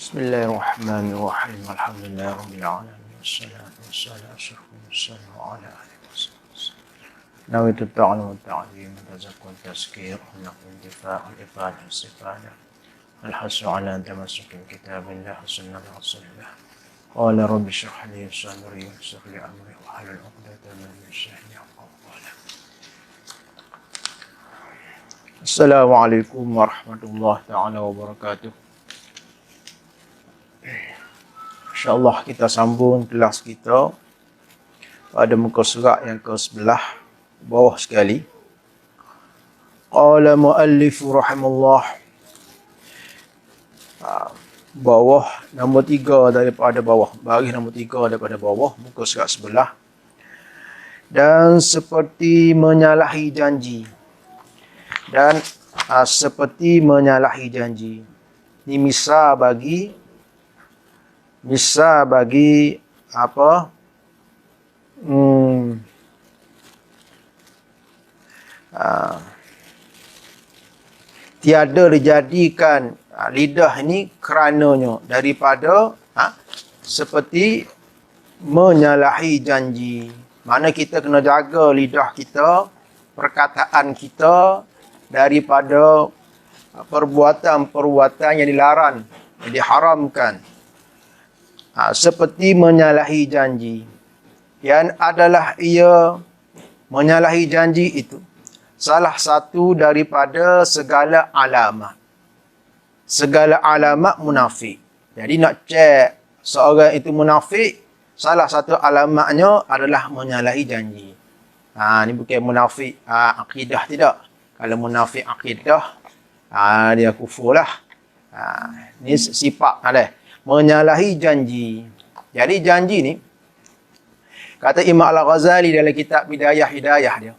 Bismillahirrahmanirrahim. Alhamdulillah rabbil alamin. Wassalatu wassalamu ala alihi wasallam. Nawaitu ta'ala wa ta'lim tazakkur tazkir nakum difa' al-ifad al-istifadah al-hasu ala tamassuki kitabillah sunnah rasulillah. Qala rabbi shrah li sadri wa yassir li amri wa hlul 'uqdatam min lisani yafqahu qawli. Assalamualaikum warahmatullahi ta'ala wabarakatuh. InsyaAllah kita sambung kelas kita pada muka surat yang ke-11 bawah sekali. Qala muallif rahimahullah, bawah nombor 3 daripada bawah, baris nombor 3 daripada bawah muka surat sebelah. Dan seperti menyalahi janji. Dan seperti menyalahi janji. Ini misal bagi apa? Tiada dijadikan lidah ini kerananya daripada seperti menyalahi janji. Mana kita kena jaga lidah kita, perkataan kita daripada perbuatan-perbuatan yang dilarang, yang diharamkan. Seperti menyalahi janji. Yang adalah ia menyalahi janji itu salah satu daripada segala alamat. Segala alamat munafik. Jadi nak cek seorang itu munafik, salah satu alamatnya adalah menyalahi janji. Ini bukan munafik akidah tidak. Kalau munafik akidah, dia kufur lah. Ini sifat ada. Menyalahi janji. Jadi janji ni, kata Imam Al-Ghazali dalam kitab Bidayah Hidayah dia,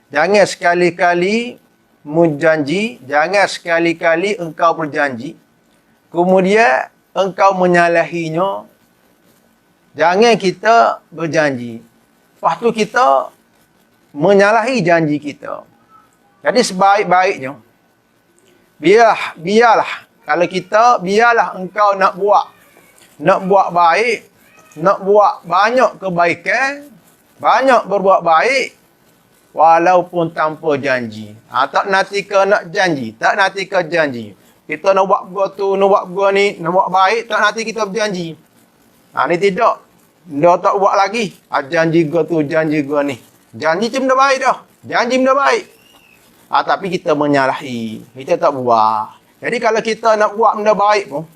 jangan sekali-kali menjanji, jangan sekali-kali engkau berjanji, kemudian engkau menyalahinya. Jangan kita berjanji, lepas tu kita menyalahi janji kita. Jadi sebaik-baiknya, biarlah kalau kita, biarlah engkau nak buat baik, nak buat banyak kebaikan, banyak berbuat baik, walaupun tanpa janji. Tak nanti ke nak janji, tak nanti ke janji. Kita nak buat gua tu, nak buat gua ni, nak buat baik, tak nanti kita berjanji. Ni tidak. Dia tak buat lagi. Janji gua tu, janji gua ni. Janji macam dah baik dah. Janji dah baik. Tapi kita menyalahi. Kita tak buat. Jadi kalau kita nak buat benda baik pun,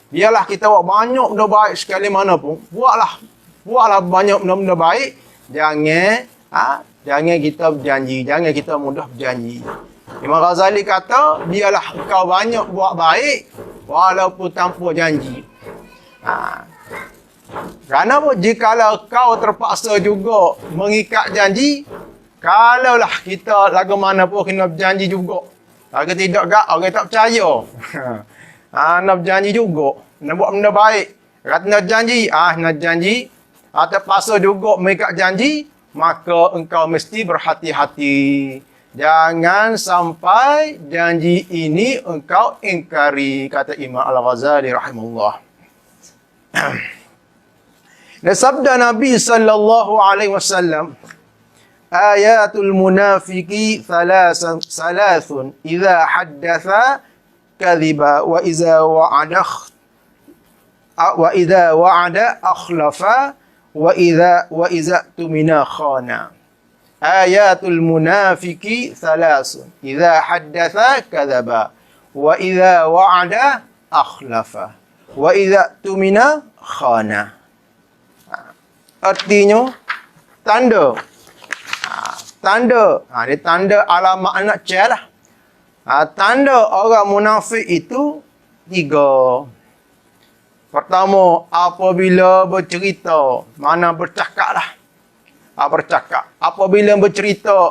biarlah kita buat banyak benda baik sekali mana pun. Buatlah banyak benda baik. Jangan kita berjanji. Jangan kita mudah berjanji. Imam Ghazali kata, biarlah engkau banyak buat baik, walaupun tanpa janji. Kerana apa? Jikalau kau terpaksa juga mengikat janji, kalaulah kita lagu mana pun kena berjanji juga. Kalau tidak orang tak percaya. Nak berjanji juga. Nak buat benda baik. Kata nak janji. Nak janji. Terpaksa juga mengikat janji. Maka engkau mesti berhati-hati. Jangan sampai janji ini engkau ingkari. Kata Imam Al-Ghazali rahimahullah. Dan sabda Nabi sallallahu alaihi wasallam, ayatul munafiki thalathun idza haddatha kadhiba wa idza wa'ada akhlafa wa idza tumina khana. Ayatul munafiki thalathun idza haddatha kadhaba wa idza wa'ada akhlafa wa idza tumina khana. Artinya tanda. Dia tanda alamat anak cel lah. Tanda orang munafik itu 3. Pertama, apabila bercerita, mana bercakap lah. Bercakap. Apabila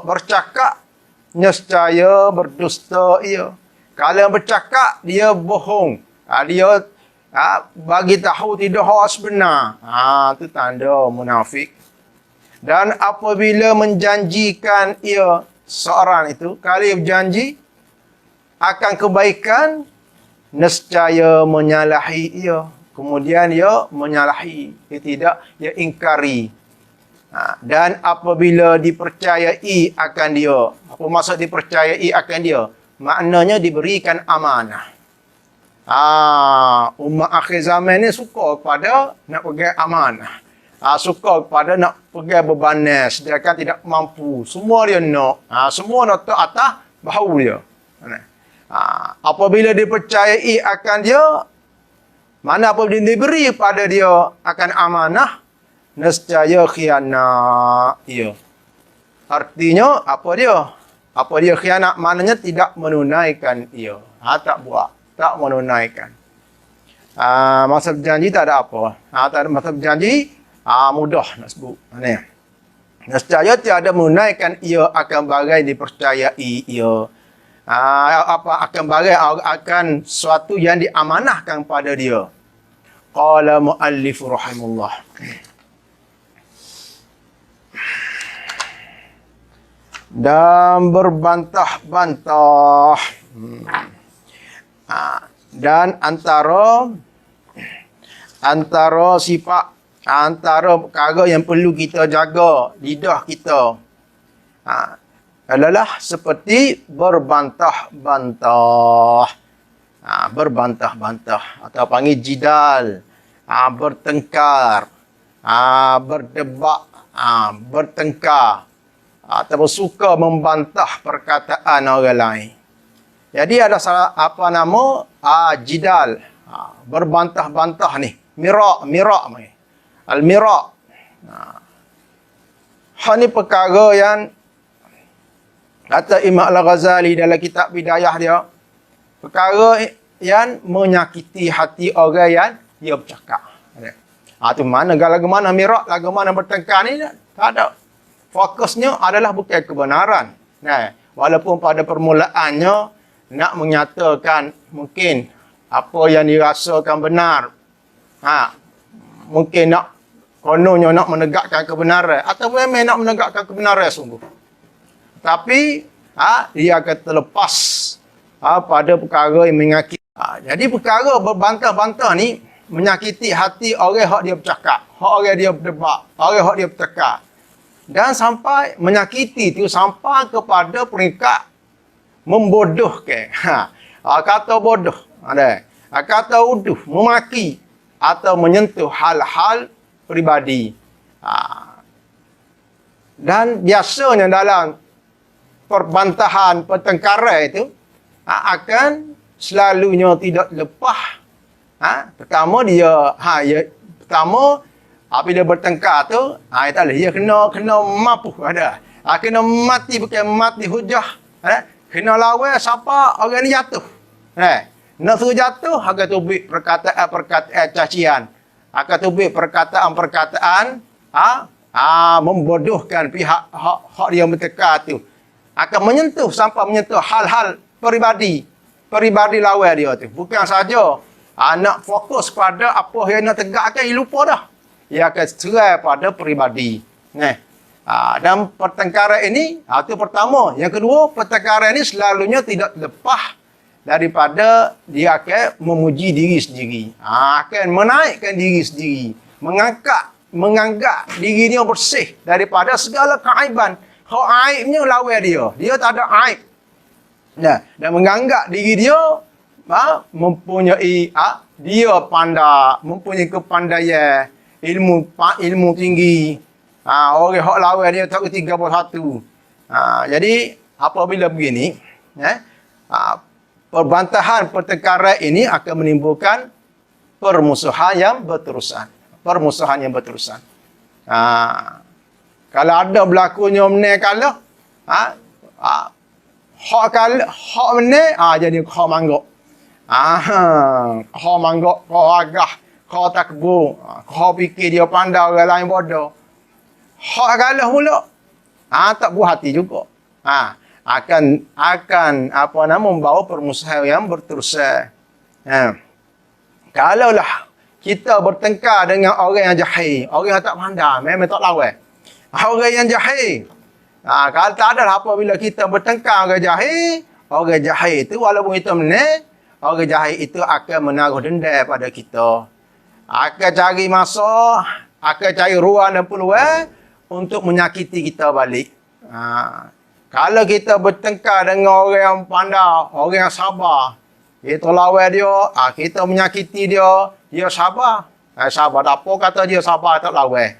bercakap, nescaya berdusta ia. Kalau bercakap, dia bohong. Dia bagi tahu tidak harus benar. Itu tanda munafik. Dan apabila menjanjikan ia seorang itu, kalau ia berjanji akan kebaikan, nescaya menyalahi ia. Kemudian ia menyalahi. Dia tidak, dia ingkari. Dan apabila dipercayai akan dia. Apa maksud dipercayai akan dia? Maknanya diberikan amanah. Umat akhir zaman ni suka kepada nak pegang amanah. Suka kepada nak pegang bebanan, sedangkan tidak mampu. Semua dia nak. Semua nak tak atas bahu dia. Apabila dipercayai akan dia, mana apabila diberi pada dia akan amanah, nescaya khianat ia. Artinya apa dia? Apa dia khianat? Maknanya tidak menunaikan ia. Tak buat. Tak menunaikan. Masa berjanji tak ada apa. Tak ada masa berjanji, mudah nak sebut. Nescaya tiada menunaikan ia akan bagai dipercayai ia. Akan bagai akan suatu yang diamanahkan pada dia. Qala muallif rahimullah. Dan berbantah-bantah. Dan antara sifat, antara perkara yang perlu kita jaga lidah kita adalah seperti berbantah-bantah. Berbantah-bantah atau panggil jidal, bertengkar, berdebat, bertengkar, atau suka membantah perkataan orang lain. Jadi ada salah apa nama jidal, berbantah-bantah ni, mirak ni. Al-mirak. Ni perkara yang kata Imam Al-Ghazali dalam kitab Bidayah dia, perkara yang menyakiti hati orang yang dia bercakap. Tu mana lagu mana mirak, lagu mana bertengkar ni tak ada. Fokusnya adalah bukan kebenaran. Walaupun pada permulaannya nak menyatakan mungkin apa yang dirasakan benar. Mungkin nak kononnya nak menegakkan kebenaran atau memang nak menegakkan kebenaran sungguh. Tapi dia akan terlepas pada perkara yang menyakiti. Jadi perkara berbantah-bantah ni menyakiti hati orang hak dia bercakap, hak orang dia berdebat, orang hak dia bertekar. Dan sampai menyakiti tu sampai kepada peringkat membodohkan. Kata bodoh, kata uduh, memaki atau menyentuh hal-hal peribadi. Dan biasanya dalam perbantahan, pertengkaran itu akan selalunya tidak lepas. Pertama apabila bertengkar tu, dia kena mampu ada. Kena mati, bukan mati hujah. Kena lawan siapa orang ni jatuh. Nak suruh jatuh, akan tubik perkataan cacian. Akan tubik perkataan membodohkan pihak hak dia bertengkar tu. Akan menyentuh sampai menyentuh hal-hal peribadi lawan dia tu. Bukan saja nak fokus pada apa yang nak tegakkan, dia lupa dah. Ia akan cerai pada peribadi. Dan pertengkaran ini, itu pertama. Yang kedua, pertengkaran ini selalunya tidak lepas daripada dia akan memuji diri sendiri. Akan menaikkan diri sendiri. Menganggap dirinya bersih daripada segala keaiban. Hak aibnya lawan dia. Dia tak ada aib. Dan menganggap diri dia mempunyai dia pandai, mempunyai kepandaian, ilmu tinggi. Orang hak lawan dia tak ketiga pun satu. Jadi apabila begini, perbantahan pertengkaran ini akan menimbulkan permusuhan yang berterusan. Kalau ada berlakunya menang kalah, hak menang, jadi kau manggok. Kau manggok, kau agah, kau takbur, kau fikir dia pandai orang lain bodoh. Hak kalah pula, tak buah hati juga. Akan membawa permusuhan yang berterusan. Kalaulah kita bertengkar dengan orang yang jahil, orang yang tak pandai, memang tak lawan. Orang yang jahil. Kalau tak ada apabila kita bertengkar dengan orang jahil itu walaupun kita menang, orang jahat itu akan menaruh dendam pada kita. Akan cari masa, akan cari ruang dan peluang untuk menyakiti kita balik. Kalau kita bertengkar dengan orang yang pandai, orang yang sabar, kita lawan dia, kita menyakiti dia, dia sabar. Sabar, tak apa kata dia sabar, tak lawan.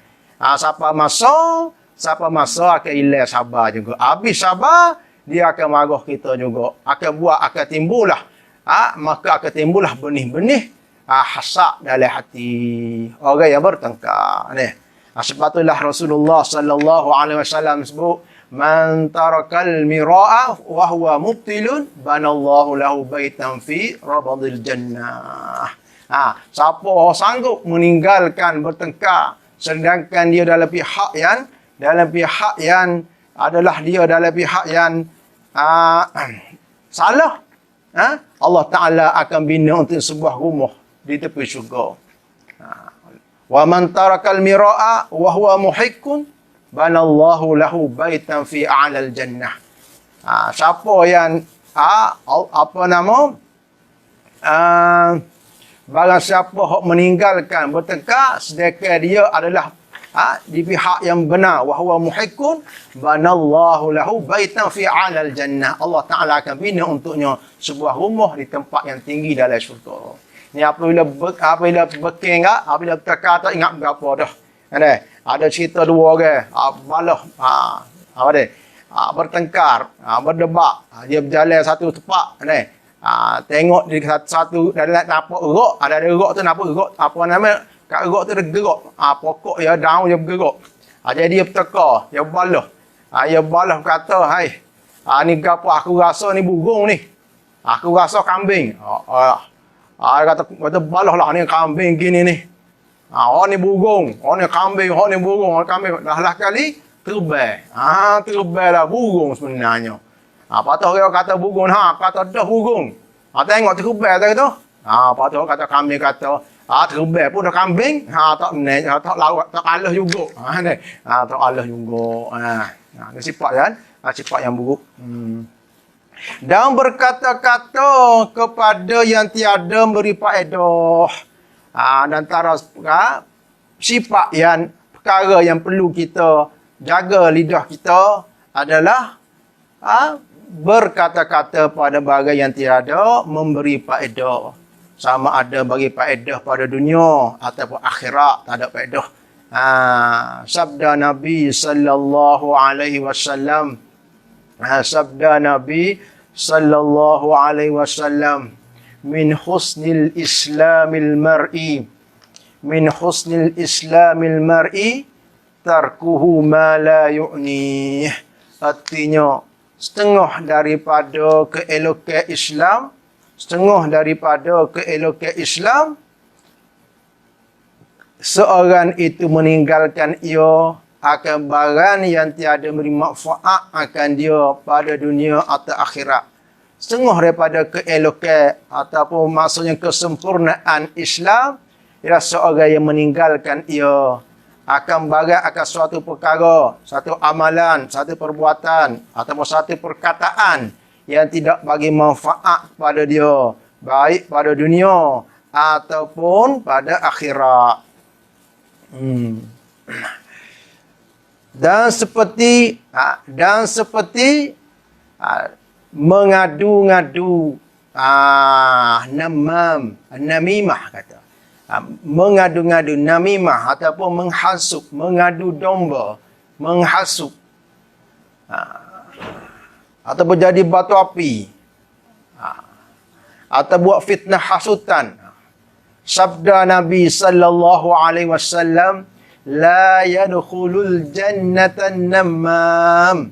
Siapa masa akan hilang sabar juga. Habis sabar, dia akan marah kita juga. Akan timbullah. Maka akan timbullah benih-benih hasad dalam hati orang yang bertengkar. Sebab itulah Rasulullah sallallahu alaihi wasallam sebut, man tarakal mira'a wa huwa mubtilun banallahu lahu baitan fi rabadil jannah. Siapa sanggup meninggalkan bertengkar sedangkan dia dalam pihak yang adalah dia dalam pihak yang salah, Allah Ta'ala akan bina untuk sebuah rumah di tepi syurga. Wa man tarakal mira'a wa huwa muhiqqun banallahu lahu baitan fi a'lal jannah. Siapa yang barang siapa yang meninggalkan bertengkar sedangkan dia adalah di pihak yang benar, wa huwa muhiqqun banallahu lahu baitan fi 'alal jannah. Allah Taala akan bina untuknya sebuah rumah di tempat yang tinggi dalam syurga. Ni apabila berking apabila bertengkar tak ingat berapa dah. Ada cerita dua orang bertengkar, berdebat, dia berjalan satu tempat, tengok di satu dalam nampak erok, ada erok tu nampak erok, apa nama? Kat erok tu ada gerak. Pokok dia daun dia bergerak. Jadi dia bertekar, dia balah. Dia balah kata, "Hai, ni gapo aku rasa ni burung ni. Aku rasa kambing." Dia kata balah lah ni kambing gini ni. Ni burung, ni kambing, ni burung, kambing. Dah kali terbang. Terbang lah burung sebenarnya. Patut dia kata burung, kata dah burung. Tengok terbang tadi tu. Patut kata kambing kata terbang pun dah kambing, tak menang, tak lawak, tak kalah juga. Tak kalah juga. Ni sifat kan? Sifat yang buruk. Dan berkata-kata kepada yang tiada beri faedah. Dan antara sifat yang perkara yang perlu kita jaga lidah kita adalah berkata-kata pada barang yang tiada memberi faedah. Sama ada bagi faedah pada dunia ataupun akhirat, tak ada faedah. Sabda Nabi sallallahu alaihi wasallam. Sabda Nabi sallallahu alaihi wasallam, min husnil islamil mar'i tarkuhu ma la yu'nih. Artinya setengah daripada keelokan Islam, seorang itu meninggalkan ia akan barang yang tiada beri manfaat akan dia pada dunia atau akhirat. Setengah daripada keelokan ataupun maksudnya kesempurnaan Islam ialah seorang yang meninggalkan ia akan barang akan suatu perkara, satu amalan, satu perbuatan ataupun satu perkataan yang tidak bagi manfaat pada dia, baik pada dunia ataupun pada akhirat. Dan seperti mengadu-ngadu, namimah kata. Mengadu-ngadu namimah ataupun menghasut, mengadu domba, menghasut. Atau jadi batu api. Atau buat fitnah hasutan. Sabda Nabi sallallahu alaihi wasallam, la yadkhulul jannatan namam.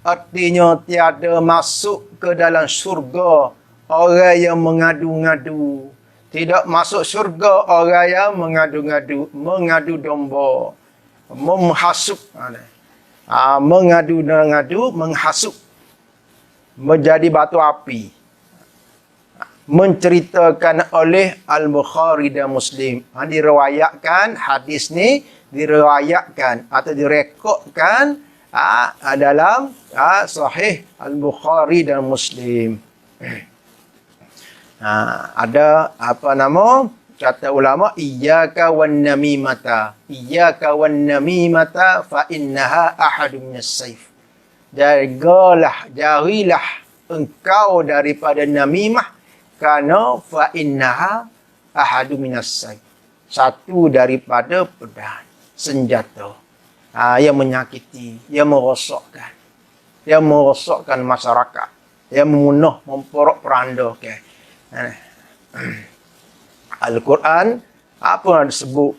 Artinya tiada masuk ke dalam syurga orang yang mengadu-ngadu. Tidak masuk syurga orang yang mengadu-ngadu, mengadu domba, menghasut. Mengadu-ngadu, menghasut, menjadi batu api. Menceritakan oleh Al-Bukhari dan Muslim. Diriwayatkan, hadis ni diriwayatkan atau direkodkan dalam Sahih Al-Bukhari dan Muslim. Ada apa nama? Kata ulama, iyyaka wan namimata. Iyyaka wan namimata fa innaha ahadun minas saif. Jarilah engkau daripada namimah, kerana fa innaha ahadun minas saif. Satu daripada pedang, senjata. Yang menyakiti, yang merosakkan masyarakat, yang membunuh, memporak-porandakan. Al-Quran apa yang disebut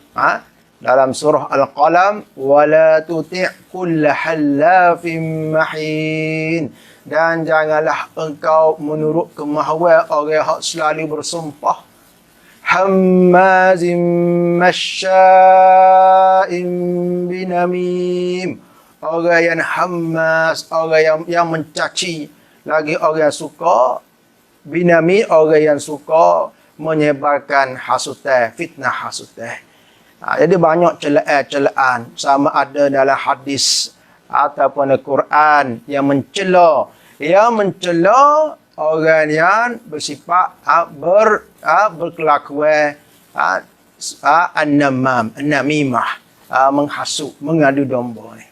dalam surah Al-Qalam, wala tuti' kulla hallafin mahin, dan janganlah engkau menurut kemahuan orang yang selalu bersumpah, hammazim masya'in binamim, orang yang hammaz, orang yang mencaci, lagi orang yang suka binami, orang yang suka menyebarkan hasutan, fitnah hasutan. Jadi banyak celaan sama ada dalam hadis ataupun Al-Quran yang mencela orang yang bersifat berkelakuan an-namimah, menghasut, mengadu domba ni.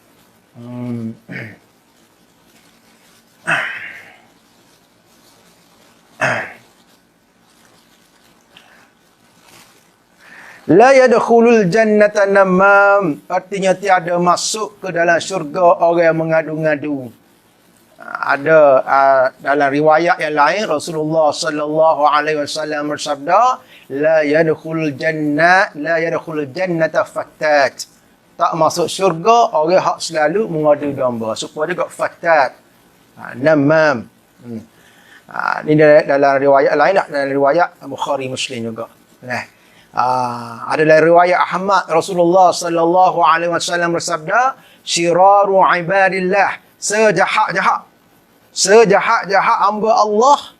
La yadkhulul jannata namam, artinya tiada masuk ke dalam syurga orang yang mengadu-ngadu. Ada dalam riwayat yang lain Rasulullah sallallahu alaihi wasallam bersabda, la yadkhulul jannata fattat. Tak masuk syurga orang hak selalu mengadu domba. Supaya juga fattat. Namam. Ini dalam riwayat lain, dalam riwayat Bukhari Muslim juga. Ada dalam riwayat Ahmad, Rasulullah sallallahu alaihi wasallam bersabda, syiraru ibadillah, sejahat-jahat hamba Allah,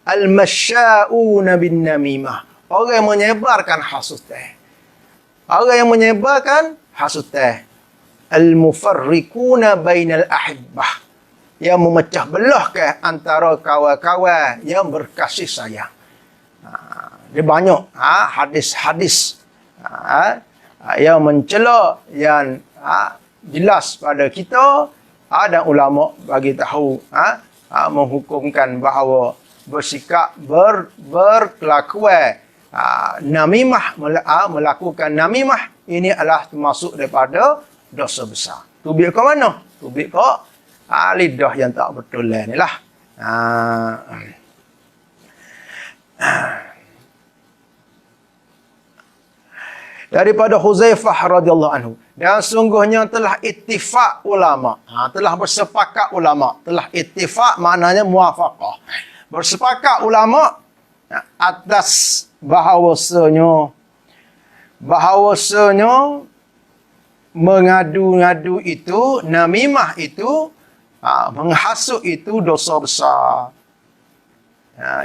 al-masya'una bin namimah, orang yang menyebarkan hasutan. Orang yang menyebarkan hasutan. Al-mufarriquna bainal ahibbah, yang memecah belahkan antara kawan-kawan yang berkasih sayang. Dia banyak hadis-hadis yang mencela, yang jelas pada kita, dan ulama bagi tahu, menghukumkan bahawa bersikap berkelakuan namimah, melakukan namimah, ini adalah termasuk daripada dosa besar. Tubik ke mana? Tubik ke lidah yang tak betul ni lah. Daripada Huzaifah radhiyallahu anhu, dan sungguhnya telah ittifaq ulama, telah bersepakat ulama, telah ittifaq maknanya muafaqah, bersepakat ulama atas bahawasanya mengadu-ngadu itu, namimah itu, menghasut itu dosa besar.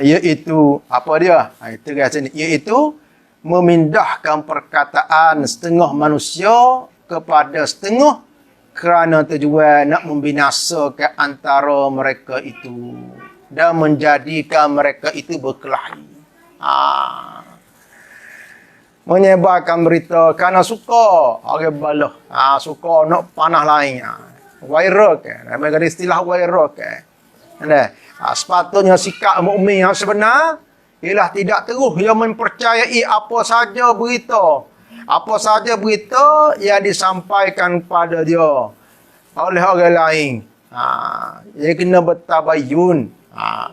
Iaitu apa dia? Itu kata ni, iaitu memindahkan perkataan setengah manusia kepada setengah kerana tujuan nak membinasakan antara mereka itu dan menjadikan mereka itu berkelahi. Menyebarkan berita kerana suka orang balah, suka nak panah lain, viral kan, ada istilah viral kan. Sepatutnya sikap mukmin yang sebenar ialah tidak terus yang mempercayai apa saja berita yang disampaikan kepada dia oleh orang lain. Dia kena bertabayun,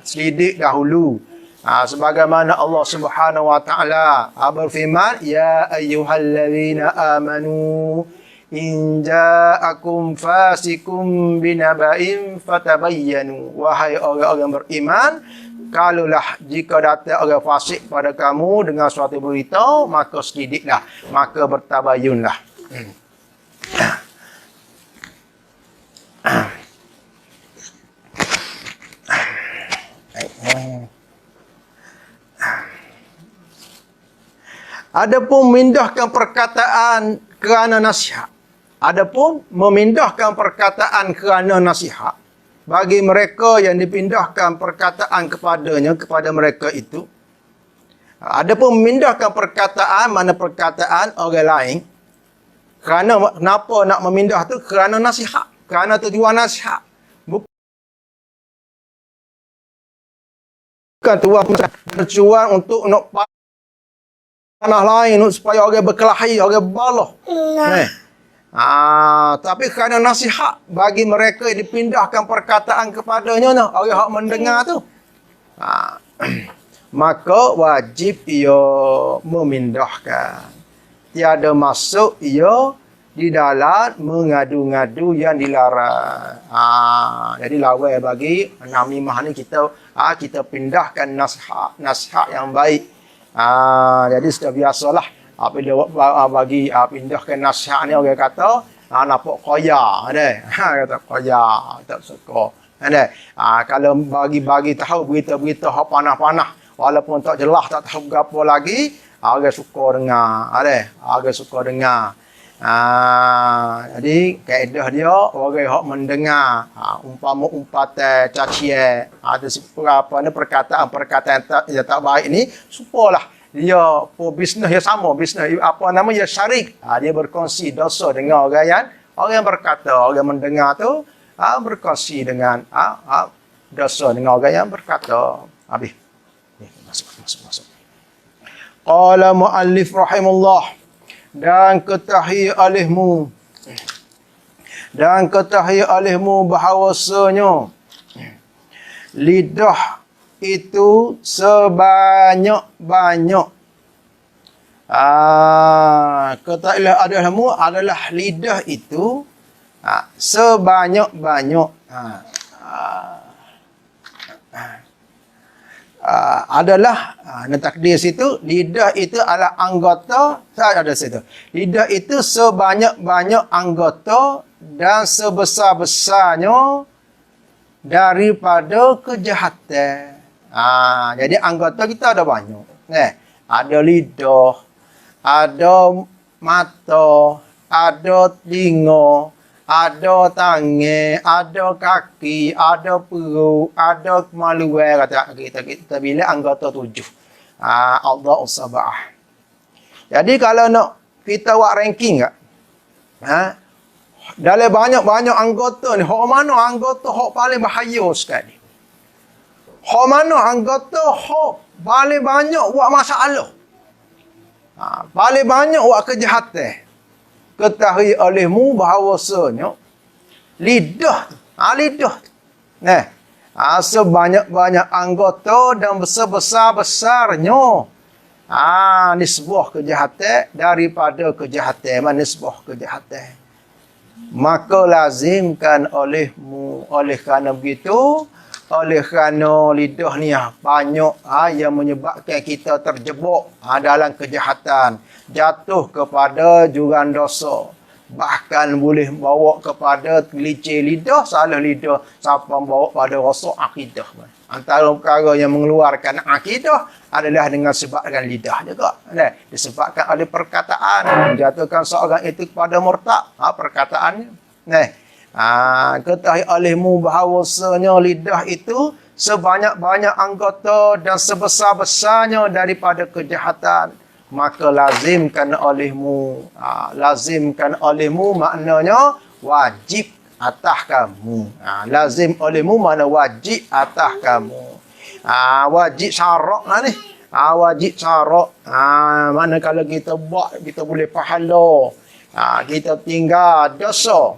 selidik dahulu. Sebagaimana Allah Subhanahu wa taala berfirman, ya ayyuhallazina amanu in ja'akum fasikum binaba'in fatabayyanu, wahai orang-orang beriman, kalaulah jika datang orang fasik pada kamu dengan suatu berita, maka selidiklah, maka bertabayunlah. Adapun memindahkan perkataan kerana nasihat. Adapun memindahkan perkataan kerana nasihat, bagi mereka yang dipindahkan perkataan kepada mereka itu, Ada pun memindahkan perkataan, mana perkataan orang lain. Kenapa nak memindah tu? Kerana nasihat. Kerana tujuan nasihat. Bukan tujuan untuk nak panah lain supaya orang berkelahi, orang berbalah. Tapi kerana nasihat bagi mereka yang dipindahkan perkataan kepadanya, orang yang mendengar tu. Maka wajib ia memindahkan. Tiada masuk ia di dalam mengadu-ngadu yang dilarang. Jadi lawan bagi namimah ni kita pindahkan nasihat yang baik. Jadi sudah biasalah apabila bagi pindahkan nasihat ni orang kata nampak koya deh. Kata koya, tak suka. Kalau bagi tahu berita-berita hak panah-panah walaupun tak jelas, tak tahu apa lagi, orang suka dengar. Orang suka dengar. Jadi kaedah dia orang yang mendengar umpama umpatan cacian ada apa ni perkataan yang tak baik ni supalah dia bisnes yang sama, bisnes apa nama ya syarik. Dia berkongsi dosa dengan orang yang berkata, orang mendengar tu berkongsi dengan dosa dengan orang yang berkata. Habis. Masuk. Qala muallif rahimahullah, dan ketahui olehmu bahawasanya lidah itu sebanyak-banyak. Ketahuilah olehmu adalah lidah itu sebanyak-banyak. Adalah takdir situ, lidah itu adalah anggota, tak ada situ. Lidah itu sebanyak-banyak anggota dan sebesar-besarnya daripada kejahatan. Jadi anggota kita ada banyak. Ada lidah, ada mata, ada telinga, ada tangan, ada kaki, ada perut, ada kemaluan, kata kita bila anggota 7. Allah sab'ah. Jadi kalau nak kita buat ranking tak? Dalam banyak-banyak anggota ni, hak mana anggota hak paling bahaya sekali? Hak mana anggota hak paling banyak buat masalah? Paling banyak buat kejahatan. Ketahui olehmu bahawasanya lidah lidah sebanyak-banyak anggota dan sebesar-besarnya nisbah kejahatan daripada kejahatan, nisbah kejahatan. Maka lazimkan olehmu, oleh kerana begitu, oleh kerana lidah ni banyak yang menyebabkan kita terjebak dalam kejahatan, jatuh kepada jurang dosa, bahkan boleh bawa kepada licin lidah, salah lidah, sampai bawa pada rosak akidah. Antara perkara yang mengeluarkan akidah adalah dengan sebabkan lidah juga. Disebabkan oleh perkataan, menjatuhkan seorang itu kepada murtad. Perkataannya. Ketahui olehmu bahawasanya lidah itu sebanyak-banyak anggota dan sebesar-besarnya daripada kejahatan. Maka lazimkan olehmu maknanya wajib atas kamu. Lazim olehmu mana wajib atas kamu. Wajib syarak lah ni. Wajib syarak. Mana kalau kita buat, kita boleh pahala. Kita tinggal dosa.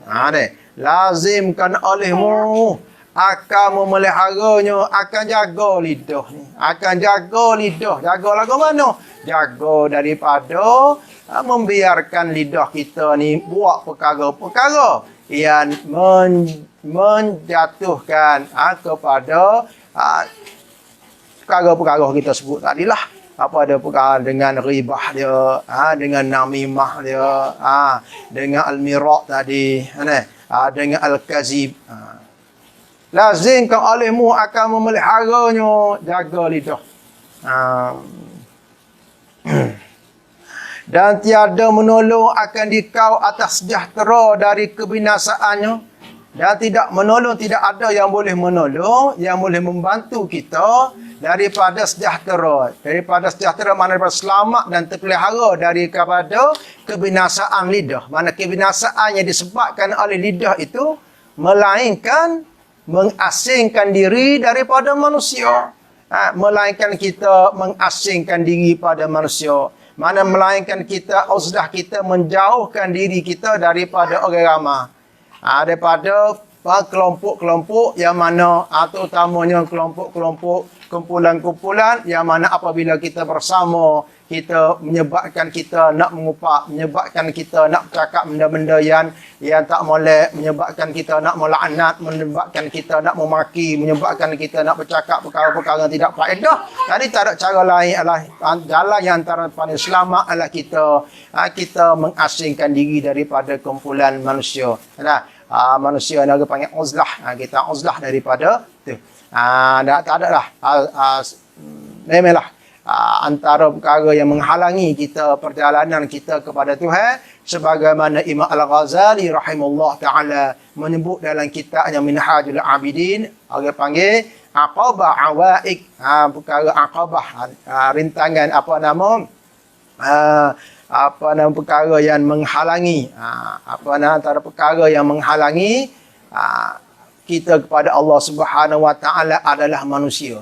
Lazimkan olehmu akan memeliharanya, akan jaga lidah ni. Akan jaga lidah. Jaga lagu mana? Jaga daripada membiarkan lidah kita ni buat perkara-perkara yang menjatuhkan kepada perkara-perkara kita sebut tadilah. Apa ada perkara dengan ribah dia, dengan namimah dia, dengan al-mirak tadi, dengan al-kazib. Lazimkan olehmu akan memeliharanya, jaga lidah. Dan tiada menolong akan dikau atas sejahtera dari kebinasaannya. Dan tidak menolong, tidak ada yang boleh menolong, yang boleh membantu kita daripada sejahtera. Daripada sejahtera mana daripada selamat dan terpelihara daripada kebinasaan lidah. Mana kebinasaan yang disebabkan oleh lidah itu melainkan mengasingkan diri daripada manusia. Melainkan kita mengasingkan diri pada manusia. Mana melainkan kita, uzlah kita menjauhkan diri kita daripada orang ramai. Daripada kelompok-kelompok yang mana, terutamanya kelompok-kelompok, kumpulan-kumpulan yang mana apabila kita bersama, kita menyebabkan kita nak mengupak, menyebabkan kita nak bercakap benda-benda yang tak molek, menyebabkan kita nak melaknat, menyebabkan kita nak memaki, menyebabkan kita nak bercakap perkara-perkara yang tidak faedah. Jadi tak ada cara lain adalah jalan yang antara paling selamat adalah kita mengasingkan diri daripada kumpulan manusia. Manusia yang panggil uzlah, kita uzlah daripada tu. Tak ada lah. Memanglah antara perkara yang menghalangi kita perjalanan kita kepada Tuhan, sebagaimana Imam Al-Ghazali rahimahullah taala menyebut dalam kitabnya Minhajul Abidin, orang panggil aqabah awaik, perkara aqabah, rintangan perkara yang menghalangi, antara perkara yang menghalangi kita kepada Allah Subhanahu wa taala adalah manusia.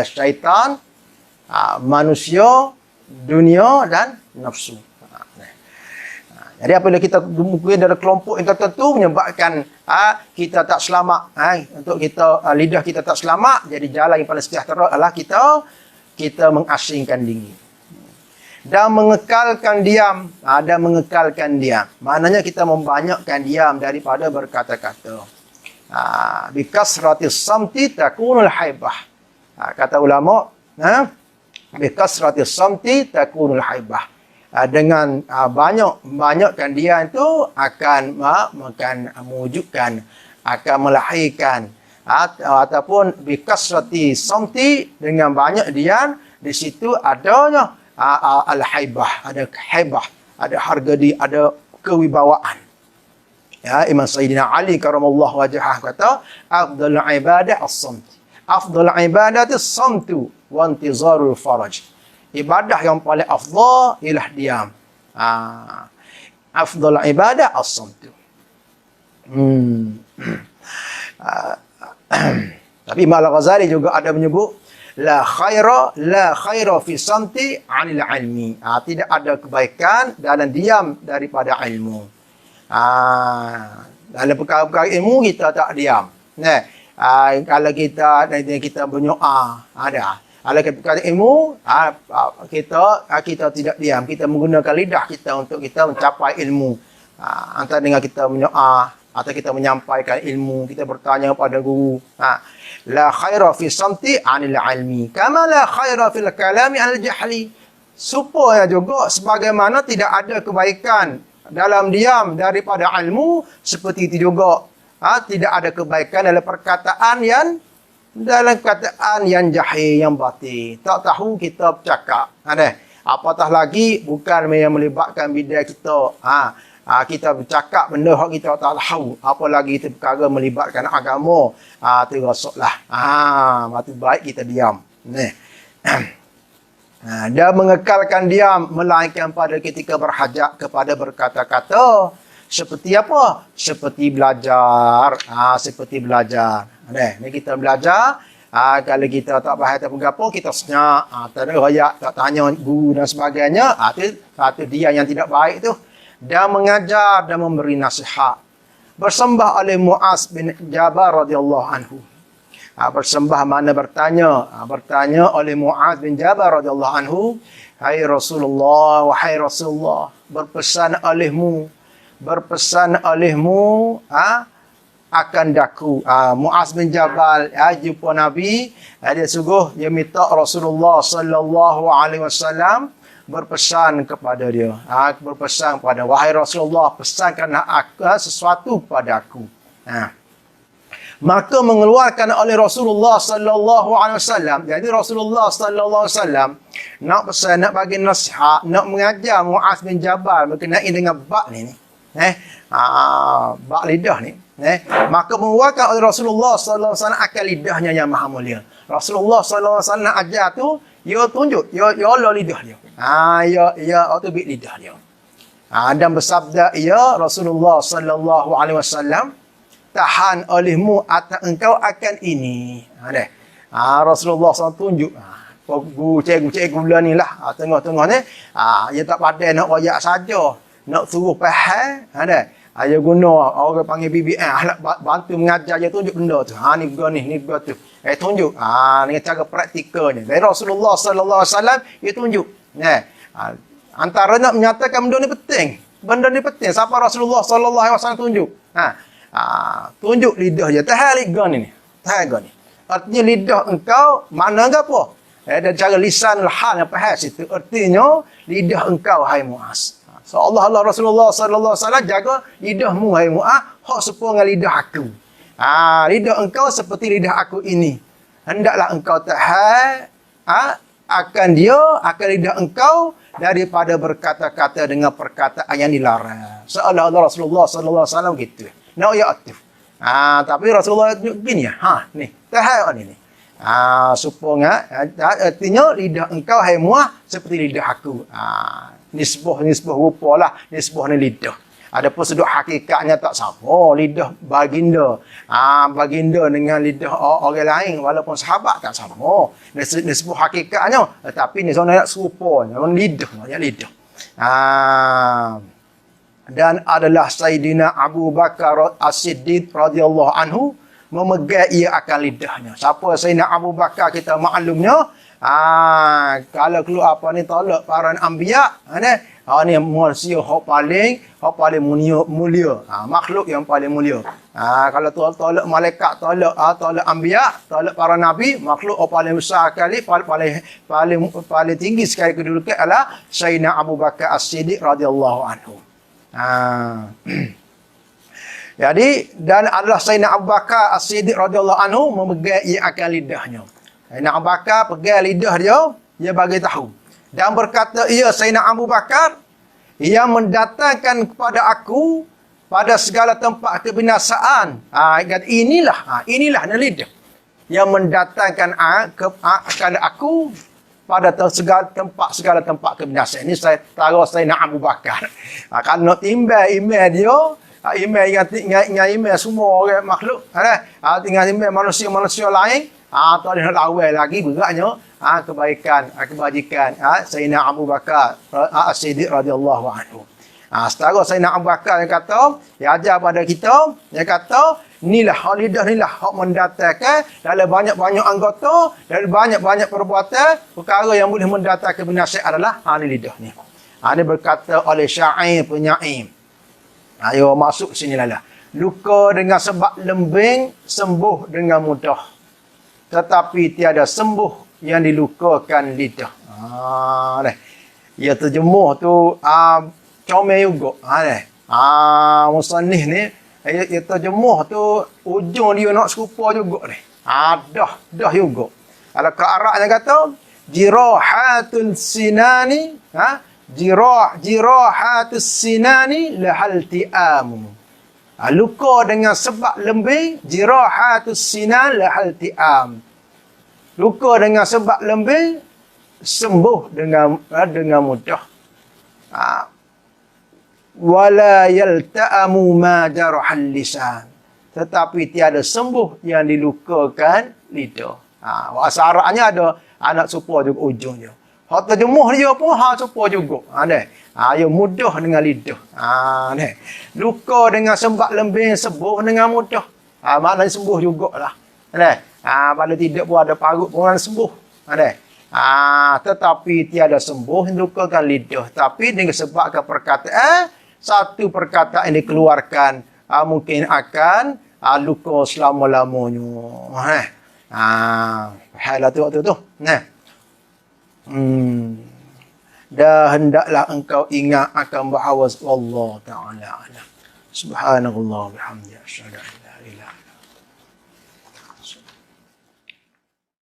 Syaitan, manusia, dunia dan nafsu. Jadi apabila kita mungkin dalam kelompok yang tertentu menyebabkan kita tak selamat, untuk kita lidah kita tak selamat, jadi jalan yang paling sejahtera adalah kita mengasingkan diri dan mengekalkan diam. Maknanya kita membanyakkan diam daripada berkata-kata. Bikasratis samti takunul haibah. Kata ulama, bikasratis samti takunul haibah. Dengan banyakkan dia itu akan mewujudkan, akan melahirkan, ataupun bikasrati samti, dengan banyak diam, di situ adanya al-haibah, ada haibah, ada harga diri, ada kewibawaan. Imam Sayyidina Ali karamallahu wajhah kata, afdal ibadah as-samt. Afdal ibadah as-samtu wa intizarul faraj. Ibadah yang paling afdal ialah diam. Afdal ibadah as-samtu. Tapi Imam Al-Ghazali juga ada menyebut la khaira fi samti 'anil ilmi. Tidak ada kebaikan dalam diam daripada ilmu. Dalam perkara-perkara ilmu kita tak diam. Kalau kita berdoa, kalau kita perkara ilmu, kita tidak diam. Kita menggunakan lidah kita untuk kita mencapai ilmu. Antara dengan kita berdoa atau kita menyampaikan ilmu, kita bertanya pada guru. La khaira fi samti 'anil ilmi, kama la khaira fil kalami 'anil jahli. Supaya juga sebagaimana tidak ada kebaikan dalam diam daripada ilmu, seperti itu juga tidak ada kebaikan dalam perkataan yang jahil, yang batil. Tak tahu kita bercakap. Apatah lagi bukan yang melibatkan bidang kita. Kita bercakap benda yang kita tak tahu. Apalagi itu perkara melibatkan agama. Terasuklah. Maka baik kita diam. Dia mengekalkan diam melainkan pada ketika berhajat kepada berkata-kata. Seperti apa? Seperti belajar. Seperti belajar. Ni kita belajar. Kalau kita tak faham tak apa, kita senyap. Tak ada rakyat, tak tanya guru dan sebagainya. Itu dia yang tidak baik tu. Dia mengajar dan memberi nasihat. Bersembah oleh Muaz bin Jabal radhiyallahu anhu. Bersembah mana bertanya oleh Muaz bin Jabal radhiyallahu anhu, hai Rasulullah, wahai Rasulullah, berpesan olehmu akan daku. Muaz bin Jabal jumpa Nabi, dia sungguh dia minta Rasulullah sallallahu alaihi wasallam berpesan kepada dia. Berpesan kepada, wahai Rasulullah, pesankan sesuatu kepada aku. Maka mengeluarkan oleh Rasulullah sallallahu alaihi wasallam. Jadi Rasulullah sallallahu alaihi wasallam nak pesan, nak bagi nasihat, nak mengajar Muaz bin Jabal berkenaan dengan bab ni. Bak lidah ni. Maka mengeluarkan oleh Rasulullah sallallahu alaihi wasallam akal lidahnya yang maha mulia. Rasulullah sallallahu alaihi wasallam ajar tu, dia tunjuk, dia lo lidah dia. Ya otobik lidah dia. Dan bersabda ia Rasulullah sallallahu alaihi wasallam, tahan olehmu atas engkau akan ini. Rasulullah SAW tunjuk. Cikgu gula ni lah. Tengah-tengah ni. Dia tak pandai nak wayak saja. Nak suruh faham. Dia guna orang panggil BBM. Bantu mengajar dia tunjuk benda tu. Ni benda ni benda tu. Tunjuk. Dengan cara praktikalnya. Dari Rasulullah SAW, dia tunjuk. Antara nak menyatakan benda ni penting. Benda ni penting. Siapa Rasulullah SAW tunjuk? Tunjuk lidah dia. Tahan lidah ni. Tahan lidah ni. Artinya lidah engkau makna ke apa? Dan cara lisan hal yang faham situ. Artinya lidah engkau hai Muaz. So Allah Rasulullah sallallahu alaihi wasallam jaga lidahmu hai Muaz, hak serupa dengan lidah aku. Lidah engkau seperti lidah aku ini. Hendaklah engkau tahan akan lidah engkau daripada berkata-kata dengan perkataan yang dilarang. Seolah Rasulullah sallallahu alaihi wasallam gitu. Nak ya aktif. Tapi Rasulullah begini ni. Tahan ni. Supaya artinya lidah engkau hai Muaz seperti lidah aku. Nisbah rupa lah. Nisbah ni lidah. Adapun sudut hakikatnya tak sama. Lidah baginda. Baginda dengan lidah orang lain walaupun sahabat tak sama. Nisbah hakikatnya. Tapi ni sebenarnya serupa. Lidah. Dan adalah Sayyidina Abu Bakar As-Siddiq radhiyallahu anhu memegang ia akan lidahnya. Siapa Sayyidina Abu Bakar kita maklumnya, kalau keluar apa ni tolak para anbiya, ni manusia hak paling mulia, makhluk yang paling mulia. Kalau tolak malaikat, tolak anbiya, tolak para nabi, makhluk yang paling besar sekali, paling tinggi sekali kedudukan adalah Sayyidina Abu Bakar As-Siddiq radhiyallahu anhu. Jadi dan adalah Sayyidina Abu Bakar As-Siddiq radhiyallahu anhu memegang ia akan lidahnya. Sayyidina Abu Bakar pegang lidah dia bagi tahu dan berkata ia Sayyidina Abu Bakar yang mendatangkan kepada aku pada segala tempat kebinasaan. Inilah lidah yang mendatangkan kepada aku pada segala tempat kebinasaan. Ini saya taruh Sayyidina Abu Bakar. Kalau nak timbang email dia, email dengan email semua orang makhluk, tinggal email manusia lain, tak ada nak lawan lagi beratnya kebajikan Sayyidina Abu Bakar As-Siddiq radhiyallahu anhu. Setara Sayyidina Abu Bakar yang kata, dia ajar pada kita, dia kata, inilah lidah inilah hak mendatangkan dalam banyak-banyak anggota, dalam banyak-banyak perbuatan, perkara yang boleh mendatangkan kebinasaan adalah ni lidah ni. Ini berkata oleh syair penyair. Ayo masuk sini lah. Luka dengan sebab lembing sembuh dengan mudah. Tetapi tiada sembuh yang dilukakan lidah. Ya terjemuh tu comel juga. Musannif ni dia terjemuh tu ujung dia nak serupa juga ni. Dah juga. Kalau ke Arabnya kata jirahatul sinani, jirahatus sinani lahal ti'am. Luka dengan sebab lembing, jirahatus sinan lahal ti'am. Luka dengan sebab lembing sembuh dengan mudah. Wala yalta'amu ma jarahal lisan. Tetapi tiada sembuh yang dilukakan lidah. Bahasa Arabnya ada anak serupa juga ujungnya. Hak terjemuh dia pun serupa juga. Dia mudah dengan lidah. Luka dengan sebab lembing sembuh dengan mudah. Maknanya sembuh jugalah. Pada tidak pun ada parut pun sembuh. Tetapi tiada sembuh yang dilukakan lidah. Tapi dengan sebabkan perkataan, satu perkataan yang dikeluarkan mungkin akan luka selama-lamanya. Hal tu waktu tu. Dah hendaklah engkau ingat akan bahawa Allah Ta'ala alam. Subhanallah bihamdihi asyhadu an la ilaha